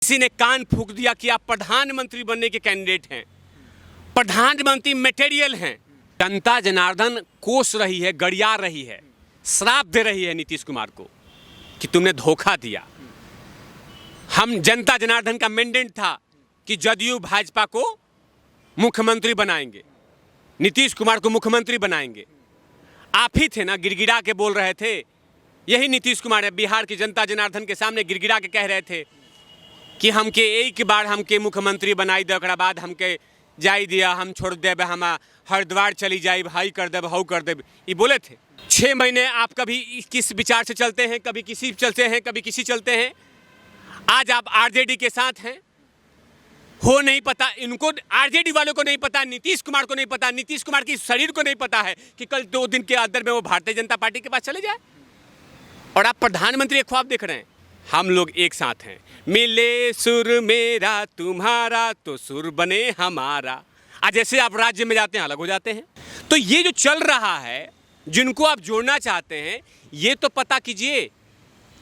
किसी ने कान फूंक दिया कि आप प्रधानमंत्री बनने के कैंडिडेट हैं, प्रधानमंत्री मटेरियल हैं। जनता जनार्दन कोस रही है, गरिया रही है, श्राप दे रही है नीतीश कुमार को कि तुमने धोखा दिया। हम जनता जनार्दन का मैंडेट था कि जदयू भाजपा को मुख्यमंत्री बनाएंगे, नीतीश कुमार को मुख्यमंत्री बनाएंगे। आप ही थे ना, गिड़गिड़ा के बोल रहे थे। यही नीतीश कुमार है, बिहार की जनता जनार्दन के सामने गिड़गिड़ा के कह रहे थे कि हमके एक बार हमके मुख्यमंत्री बनाई दे, ओकरा बाद हमके जाई दिया, हम छोड़ देब, हम हरिद्वार चली जाए, भाई कर देब, हाउ कर देब, ये बोले थे। 6 महीने आप कभी किस विचार से चलते हैं, कभी किसी चलते हैं, कभी किसी चलते हैं। आज आप आरजेडी के साथ हैं, हो नहीं पता इनको, आरजेडी वालों को नहीं पता, नीतीश कुमार को नहीं पता, नीतीश कुमार की शरीर को नहीं पता है कि कल 2 दिन के अंदर में वो भारतीय जनता पार्टी के पास चले जाए। और आप प्रधानमंत्री के ख्वाब देख रहे हैं। हम लोग एक साथ हैं, मिले सुर मेरा तुम्हारा तो सुर बने हमारा। आज जैसे आप राज्य में जाते हैं अलग हो जाते हैं। तो ये जो चल रहा है, जिनको आप जोड़ना चाहते हैं, ये तो पता कीजिए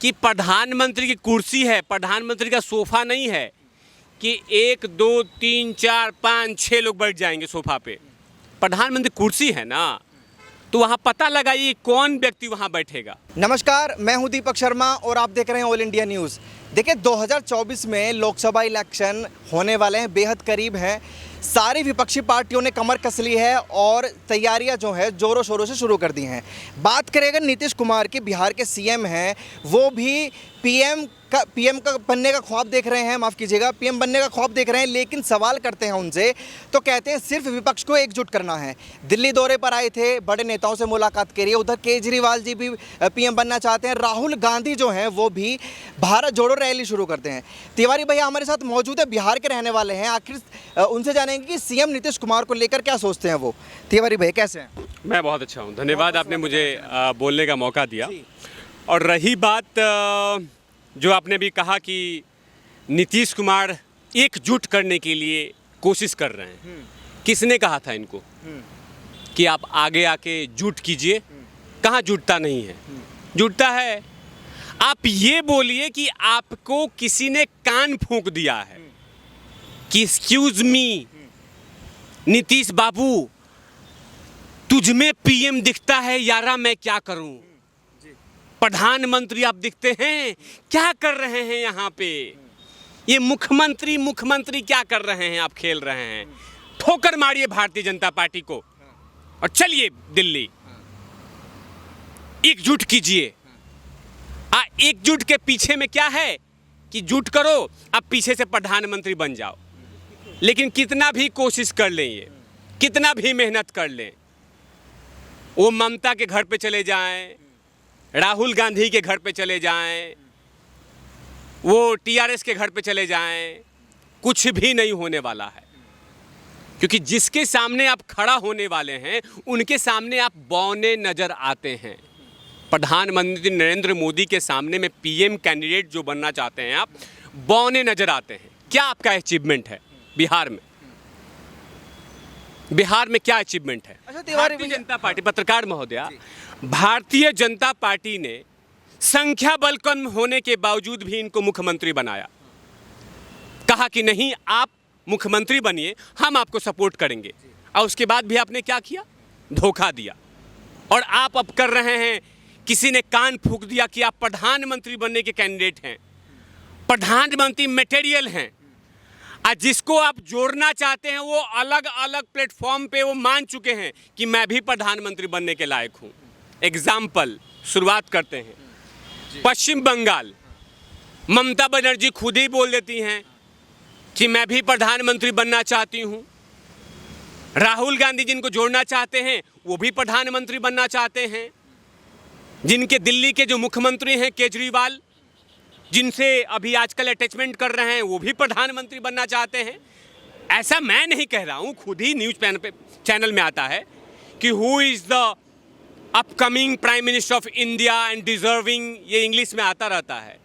कि प्रधानमंत्री की कुर्सी है, प्रधानमंत्री का सोफा नहीं है कि 1 2 3 4 5 6 लोग बैठ जाएंगे सोफा पे। प्रधानमंत्री कुर्सी है ना, तो वहाँ पता लगाइए कौन व्यक्ति वहाँ बैठेगा। नमस्कार, मैं हूं दीपक शर्मा और आप देख रहे हैं ऑल इंडिया न्यूज़। देखिए 2024 में लोकसभा इलेक्शन होने वाले हैं, बेहद करीब हैं। सारी विपक्षी पार्टियों ने कमर कस ली है और तैयारियां जो है ज़ोरों शोरों से शुरू कर दी हैं। बात करें अगर नीतीश कुमार की, बिहार के सीएम हैं, वो भी पीएम का बनने का ख्वाब देख रहे हैं, माफ़ कीजिएगा, पीएम बनने का ख्वाब देख रहे हैं। लेकिन सवाल करते हैं उनसे तो कहते हैं सिर्फ विपक्ष को एकजुट करना है। दिल्ली दौरे पर आए थे, बड़े नेताओं से मुलाकात करी है। उधर केजरीवाल जी भी पीएम बनना चाहते हैं। राहुल गांधी जो हैं वो भी भारत जोड़ो रैली शुरू करते हैं। तिवारी भैया हमारे साथ मौजूद है, बिहार के रहने वाले हैं। आखिर उनसे जानेंगे कि सीएम नीतीश कुमार को लेकर क्या सोचते हैं वो। तिवारी भैया कैसे हैं? मैं बहुत अच्छा हूँ, धन्यवाद आपने मुझे बोलने का मौका दिया। और रही बात जो आपने भी कहा कि नीतीश कुमार एकजुट करने के लिए कोशिश कर रहे हैं, किसने कहा था इनको कि आप आगे आके जुट कीजिए? कहाँ जुटता नहीं है, जुटता है। आप ये बोलिए कि आपको किसी ने कान फूंक दिया है कि एक्सक्यूज मी नीतीश बाबू, तुझ में पीएम दिखता है यारा, मैं क्या करूं? प्रधानमंत्री आप दिखते हैं, क्या कर रहे हैं यहाँ पे? ये मुख्यमंत्री क्या कर रहे हैं? आप खेल रहे हैं। ठोकर मारिए भारतीय जनता पार्टी को और चलिए दिल्ली, एकजुट कीजिए। एकजुट के पीछे में क्या है कि जुट करो, अब पीछे से प्रधानमंत्री बन जाओ। लेकिन कितना भी कोशिश कर लें, ये कितना भी मेहनत कर लें, वो ममता के घर पे चले जाएं, राहुल गांधी के घर पे चले जाएं, वो टीआरएस के घर पे चले जाएं, कुछ भी नहीं होने वाला है। क्योंकि जिसके सामने आप खड़ा होने वाले हैं, उनके सामने आप बौने नजर आते हैं। प्रधानमंत्री नरेंद्र मोदी के सामने में पीएम कैंडिडेट जो बनना चाहते हैं आप, बौने नजर आते हैं। क्या आपका अचीवमेंट है बिहार में? बिहार में क्या अचीवमेंट है? भारतीय जनता पार्टी, पत्रकार महोदया, भारतीय जनता पार्टी ने संख्या बल कम होने के बावजूद भी इनको मुख्यमंत्री बनाया। कहा कि नहीं, आप मुख्यमंत्री बनिए, हम आपको सपोर्ट करेंगे। और उसके बाद भी आपने क्या किया? धोखा दिया। और आप अब कर रहे हैं, किसी ने कान फूंक दिया कि आप प्रधानमंत्री बनने के कैंडिडेट हैं, प्रधानमंत्री मटेरियल हैं। आज जिसको आप जोड़ना चाहते हैं, वो अलग अलग प्लेटफॉर्म पे वो मान चुके हैं कि मैं भी प्रधानमंत्री बनने के लायक हूँ। एग्जाम्पल शुरुआत करते हैं। पश्चिम बंगाल, ममता बनर्जी खुद ही बोल देती हैं कि मैं भी प्रधानमंत्री बनना चाहती हूँ। राहुल गांधी जिनको जोड़ना चाहते हैं, वो भी प्रधानमंत्री बनना चाहते हैं। जिनके दिल्ली के जो मुख्यमंत्री हैं केजरीवाल, जिनसे अभी आजकल अटैचमेंट कर रहे हैं, वो भी प्रधानमंत्री बनना चाहते हैं। ऐसा मैं नहीं कह रहा हूँ, खुद ही न्यूज़ चैनल में आता है कि who is the upcoming prime minister of India and deserving, ये इंग्लिश में आता रहता है।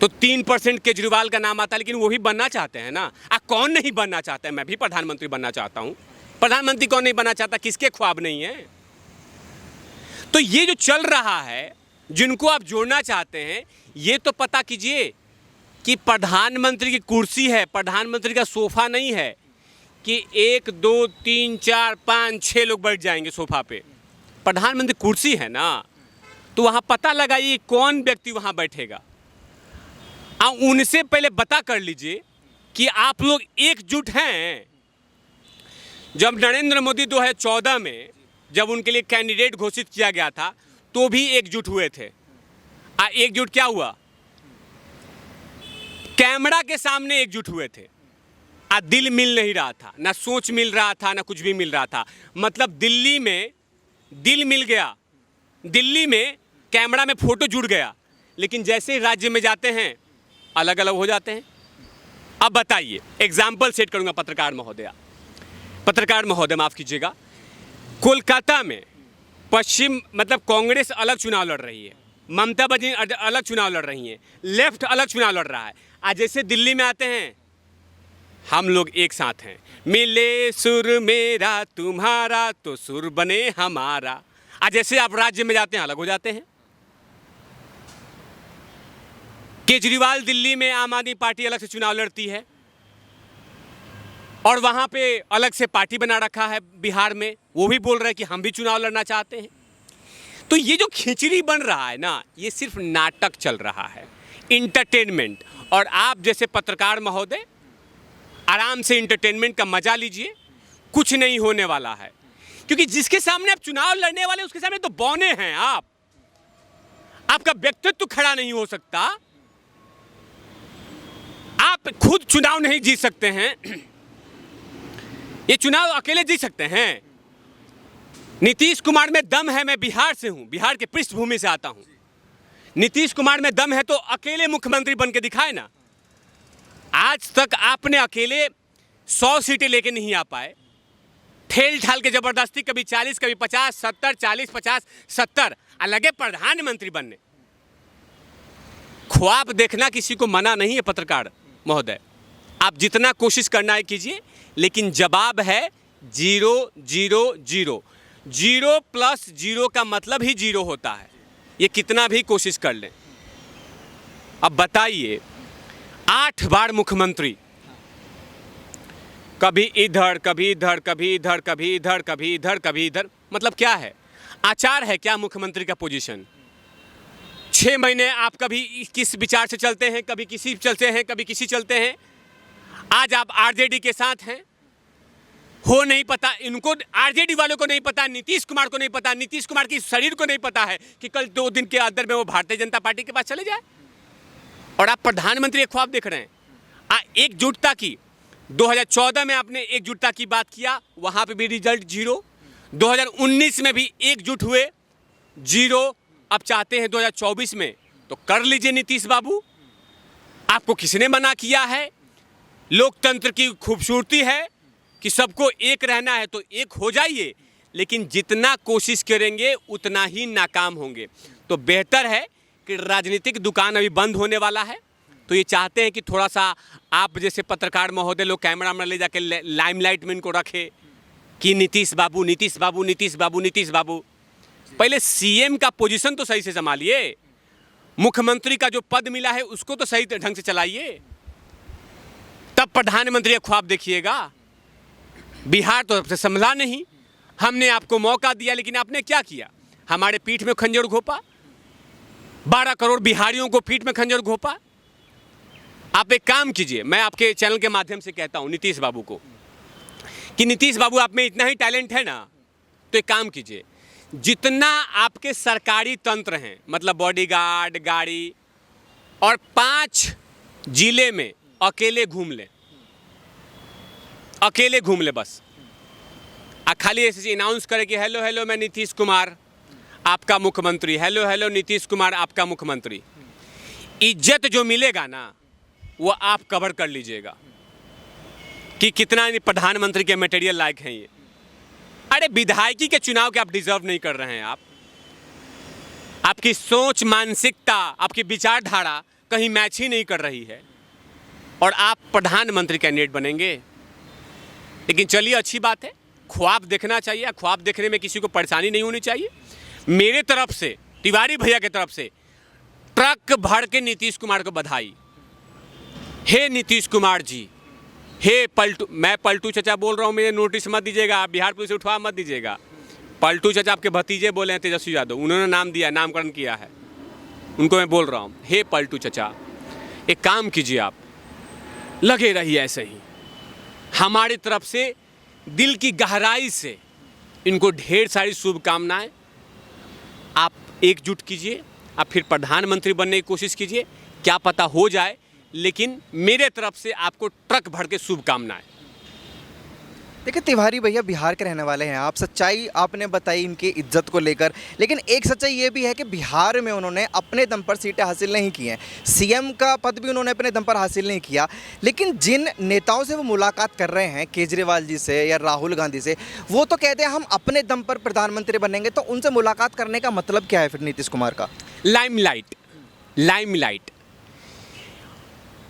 तो 3% केजरीवाल का नाम आता है, लेकिन वो भी बनना चाहते हैं ना। कौन नहीं बनना चाहता है? मैं भी प्रधानमंत्री बनना चाहता हूँ। प्रधानमंत्री कौन नहीं बनना चाहता? किसके ख्वाब नहीं है? तो ये जो चल रहा है, जिनको आप जोड़ना चाहते हैं, ये तो पता कीजिए कि प्रधानमंत्री की कुर्सी है, प्रधानमंत्री का सोफा नहीं है कि 1 2 3 4 5 6 लोग बैठ जाएंगे सोफा पे। प्रधानमंत्री कुर्सी है ना, तो वहाँ पता लगाइए कौन व्यक्ति वहाँ बैठेगा। उनसे पहले पता कर लीजिए कि आप लोग एकजुट हैं। जब नरेंद्र मोदी 2014 में जब उनके लिए कैंडिडेट घोषित किया गया था तो भी एकजुट हुए थे। एकजुट क्या हुआ? कैमरा के सामने एकजुट हुए थे। दिल मिल नहीं रहा था, ना सोच मिल रहा था, ना कुछ भी मिल रहा था। मतलब दिल्ली में दिल मिल गया, दिल्ली में कैमरा में फोटो जुड़ गया, लेकिन जैसे ही राज्य में जाते हैं अलग अलग हो जाते हैं। अब बताइए, एग्जाम्पल सेट करूंगा पत्रकार महोदय माफ कीजिएगा। कोलकाता में पश्चिम मतलब कांग्रेस अलग चुनाव लड़ रही है, ममता बनर्जी अलग चुनाव लड़ रही हैं, लेफ्ट अलग चुनाव लड़ रहा है। आज जैसे दिल्ली में आते हैं हम लोग एक साथ हैं, मिले सुर मेरा तुम्हारा तो सुर बने हमारा। आज जैसे आप राज्य में जाते हैं अलग हो जाते हैं। केजरीवाल दिल्ली में आम आदमी पार्टी अलग से चुनाव लड़ती है और वहां पे अलग से पार्टी बना रखा है। बिहार में वो भी बोल रहे हैं कि हम भी चुनाव लड़ना चाहते हैं। तो ये जो खिचड़ी बन रहा है ना, ये सिर्फ नाटक चल रहा है, इंटरटेनमेंट। और आप जैसे पत्रकार महोदय आराम से इंटरटेनमेंट का मजा लीजिए, कुछ नहीं होने वाला है। क्योंकि जिसके सामने आप चुनाव लड़ने वाले उसके सामने तो बौने हैं आप, आपका व्यक्तित्व खड़ा नहीं हो सकता, आप खुद चुनाव नहीं जीत सकते हैं। ये चुनाव अकेले जीत सकते हैं। नीतीश कुमार में दम है, मैं बिहार से हूं, बिहार के पृष्ठभूमि से आता हूं। नीतीश कुमार में दम है तो अकेले मुख्यमंत्री बन के दिखाए ना। आज तक आपने अकेले 100 सीटें लेके नहीं आ पाए, ठेल ठाल के जबरदस्ती, कभी 40 कभी 50 70 40 50 70 अलगे प्रधानमंत्री बनने। ख्वाब देखना किसी को मना नहीं है पत्रकार महोदय, आप जितना कोशिश करना है कीजिए, लेकिन जवाब है 0 0 0। 0 + 0 का मतलब ही 0 होता है, ये कितना भी कोशिश कर लें। अब बताइए, 8 बार मुख्यमंत्री, कभी इधर कभी इधर कभी इधर कभी इधर कभी इधर कभी इधर, मतलब क्या है? आचार है क्या मुख्यमंत्री का पोजीशन? 6 महीने आप कभी किस विचार से चलते हैं, कभी किसी चलते हैं, कभी किसी चलते हैं। आज आप आरजेडी के साथ हैं, हो नहीं पता इनको, आरजेडी वालों को नहीं पता, नीतीश कुमार को नहीं पता, नीतीश कुमार की शरीर को नहीं पता है कि कल 2 दिन के अंदर में वो भारतीय जनता पार्टी के पास चले जाए। और आप प्रधानमंत्री एक ख्वाब देख रहे हैं। एकजुटता की 2014 में आपने एकजुटता की बात किया, वहां पे भी रिजल्ट 0। 2019 में भी एकजुट हुए 0। अब चाहते हैं 2024 में, तो कर लीजिए नीतीश बाबू, आपको किसने मना किया है? लोकतंत्र की खूबसूरती है कि सबको एक रहना है तो एक हो जाइए, लेकिन जितना कोशिश करेंगे उतना ही नाकाम होंगे। तो बेहतर है कि राजनीतिक दुकान अभी बंद होने वाला है, तो ये चाहते हैं कि थोड़ा सा आप जैसे पत्रकार महोदय लोग कैमरा में ले जाके लाइमलाइट में इनको रखे कि नीतीश बाबू नीतीश बाबू नीतीश बाबू नीतीश बाबू। पहले सीएम का पोजीशन तो सही से संभालिए, मुख्यमंत्री का जो पद मिला है उसको तो सही ढंग से चलाइए, तब प्रधानमंत्री का ख्वाब देखिएगा। बिहार तो सबसे संभला नहीं, हमने आपको मौका दिया लेकिन आपने क्या किया? हमारे पीठ में खंजर घोंपा, 12 करोड़ बिहारियों को पीठ में खंजर घोंपा। आप एक काम कीजिए, मैं आपके चैनल के माध्यम से कहता हूं नीतीश बाबू को कि नीतीश बाबू आप में इतना ही टैलेंट है ना, तो एक काम कीजिए, जितना आपके सरकारी तंत्र हैं, मतलब बॉडीगार्ड, गाड़ी, और 5 जिले में अकेले घूम लें, अकेले घूम ले बस। खाली ऐसे अनाउंस करें कि हेलो हेलो मैं नीतीश कुमार आपका मुख्यमंत्री, हेलो हेलो नीतीश कुमार आपका मुख्यमंत्री। इज्जत जो मिलेगा ना वो आप कवर कर लीजिएगा कि कितना प्रधानमंत्री के मटेरियल लायक हैं ये। अरे विधायकी के चुनाव के आप डिजर्व नहीं कर रहे हैं। आपकी सोच, मानसिकता, आपकी विचारधारा कहीं मैच ही नहीं कर रही है और आप प्रधानमंत्री कैंडिडेट बनेंगे। लेकिन चलिए अच्छी बात है, ख्वाब देखना चाहिए, ख्वाब देखने में किसी को परेशानी नहीं होनी चाहिए। मेरे तरफ से, तिवारी भैया की तरफ से ट्रक भर के नीतीश कुमार को बधाई। हे नीतीश कुमार जी, हे पलटू, मैं पलटू चचा बोल रहा हूँ, मुझे नोटिस मत दीजिएगा, आप बिहार पुलिस से उठवा मत दीजिएगा। पलटू चचा आपके भतीजे बोले हैं तेजस्वी यादव, उन्होंने नाम दिया, नामकरण किया है, उनको मैं बोल रहा हूँ, हे पलटू चचा एक काम कीजिए, आप लगे रहिए ऐसे ही। हमारी तरफ से दिल की गहराई से इनको ढेर सारी शुभकामनाएं। आप एकजुट कीजिए, आप फिर प्रधानमंत्री बनने की कोशिश कीजिए, क्या पता हो जाए, लेकिन मेरे तरफ से आपको ट्रक भर के शुभकामनाएं। देखिए तिवारी भैया बिहार के रहने वाले हैं, आप सच्चाई आपने बताई इनकी इज्जत को लेकर, लेकिन एक सच्चाई ये भी है कि बिहार में उन्होंने अपने दम पर सीटें हासिल नहीं की हैं, सीएम का पद भी उन्होंने अपने दम पर हासिल नहीं किया। लेकिन जिन नेताओं से वो मुलाकात कर रहे हैं, केजरीवाल जी से या राहुल गांधी से, वो तो कहते हैं हम अपने दम पर प्रधानमंत्री बनेंगे। तो उनसे मुलाकात करने का मतलब क्या है फिर नीतीश कुमार का? लाइमलाइट, लाइमलाइट,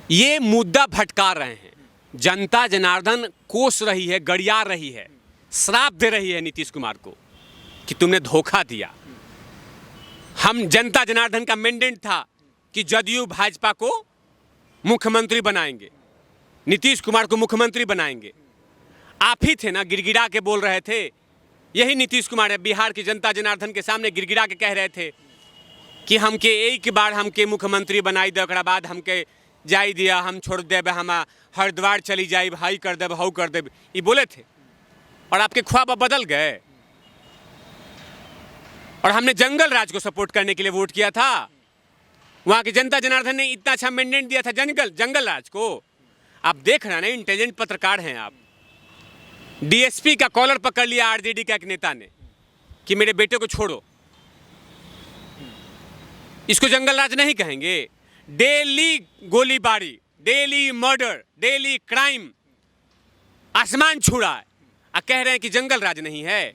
ये मुद्दा भटका रहे हैं। जनता जनार्दन कोस रही है, गड़िया रही है, श्राप दे रही है नीतीश कुमार को कि तुमने धोखा दिया। हम जनता जनार्दन का मैंडेट था कि जदयू भाजपा को मुख्यमंत्री बनाएंगे, नीतीश कुमार को मुख्यमंत्री बनाएंगे। आप ही थे ना गिड़गिड़ा के बोल रहे थे, यही नीतीश कुमार है, बिहार की जनता जनार्दन के सामने गिड़गिड़ा के कह रहे थे कि हमके एक बार हमके मुख्यमंत्री बनाई दे, ओकरा बाद हमके जाई दिया, हम छोड़ देब, हम हरिद्वार चली जाए, हाई कर देब, हाउ कर देब, ये बोले थे। और आपके ख्वाब अब बदल गए। और हमने जंगल राज को सपोर्ट करने के लिए वोट किया था, वहाँ की जनता जनार्दन ने इतना अच्छा मैंडेट दिया था जंगल राज को। आप देख रहे हैं ना, इंटेलिजेंट पत्रकार हैं आप। डीएसपी का कॉलर पकड़ लिया आरजेडी का एक नेता ने कि मेरे बेटे को छोड़ो। इसको जंगल राज नहीं कहेंगे? डेली गोलीबारी, डेली मर्डर, डेली क्राइम आसमान छू रहा है, और कह रहे हैं कि जंगल राज नहीं है।